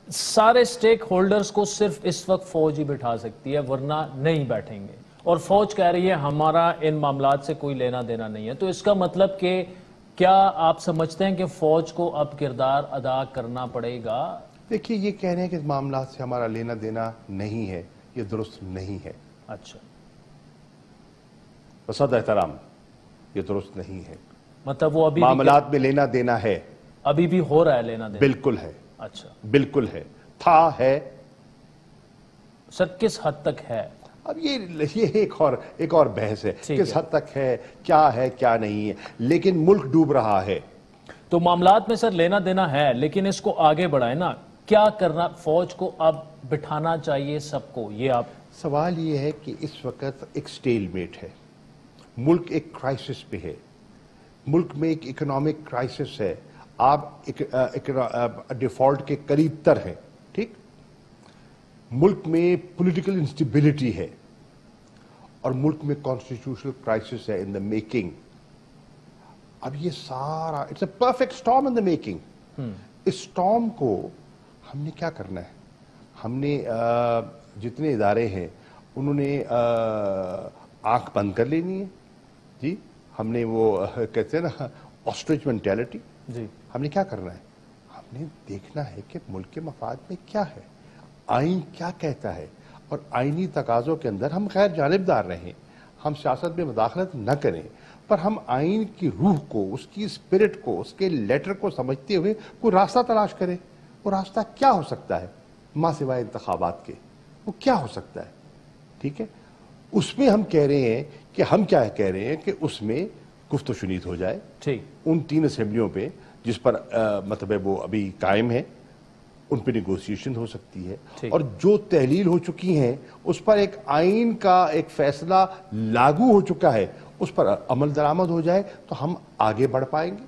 سارے stake holders کو صرف اس وقت فوج ہی بٹھا سکتی ہے، ورنہ نہیں بیٹھیں گے، اور فوج کہہ رہی ہے ہمارا ان معاملات سے کوئی لینا دینا نہیں ہے۔ تو اس کا مطلب کہ کیا آپ سمجھتے ہیں کہ فوج کو اب کردار ادا کرنا پڑے گا؟ دیکھیے، یہ کہہ رہے ہیں کہ اس معاملات سے ہمارا لینا دینا نہیں ہے، یہ درست نہیں ہے۔ اچھا، بصد احترام، یہ درست نہیں ہے۔ مطلب وہ ابھی معاملات میں لینا دینا ہے، ابھی بھی ہو رہا ہے لینا دینا؟ بالکل ہے، اچھا، بالکل ہے، تھا، ہے۔ سر کس حد تک ہے؟ اب یہ ایک اور بحث ہے، کس حد تک ہے کیا نہیں ہے، لیکن ملک ڈوب رہا ہے۔ تو معاملات میں سر لینا دینا ہے، لیکن اس کو آگے بڑھائیں نا، کیا کرنا؟ فوج کو اب بٹھانا چاہیے سب کو، یہ آپ سوال یہ ہے کہ اس وقت ایک سٹیل میٹ ہے، ملک ایک کرائسس پہ ہے، ملک میں ایک اکنامک کرائسس ہے، آپ ڈیفالٹ کے قریب تر ہیں، ٹھیک؟ ملک میں پولیٹیکل انسٹیبلٹی ہے، اور ملک میں کانسٹیٹیوشنل کرائسس ہے ان دا میکنگ۔ اب یہ سارا it's a perfect storm in the making. اس اسٹارم کو ہم نے کیا کرنا ہے؟ ہم نے جتنے ادارے ہیں انہوں نے آنکھ بند کر لینی ہے، جی۔ ہم نے وہ کہتے ہیں نا آسٹرچ مینٹیلٹی، جی، ہم نے کیا کرنا ہے؟ ہم نے دیکھنا ہے کہ ملک کے مفاد میں کیا ہے، آئین کیا کہتا ہے، اور آئینی تقاضوں کے اندر ہم غیر جانبدار رہیں، ہم سیاست میں مداخلت نہ کریں، پر ہم آئین کی روح کو، اس کی اسپرٹ کو، اس کے لیٹر کو سمجھتے ہوئے کوئی راستہ تلاش کریں۔ وہ راستہ کیا ہو سکتا ہے ماں سوائے انتخابات کے؟ وہ کیا ہو سکتا ہے؟ ٹھیک ہے، اس میں ہم کہہ رہے ہیں کہ ہم کیا کہہ رہے ہیں کہ اس میں گفت و شنید ہو جائے، ٹھیک، ان 3 اسمبلیوں پہ جس پر مطلب وہ ابھی قائم ہے، ان پہ نیگوسیشن ہو سکتی ہے، اور جو تحلیل ہو چکی ہیں اس پر ایک آئین کا ایک فیصلہ لاگو ہو چکا ہے، اس پر عمل درآمد ہو جائے تو ہم آگے بڑھ پائیں گے۔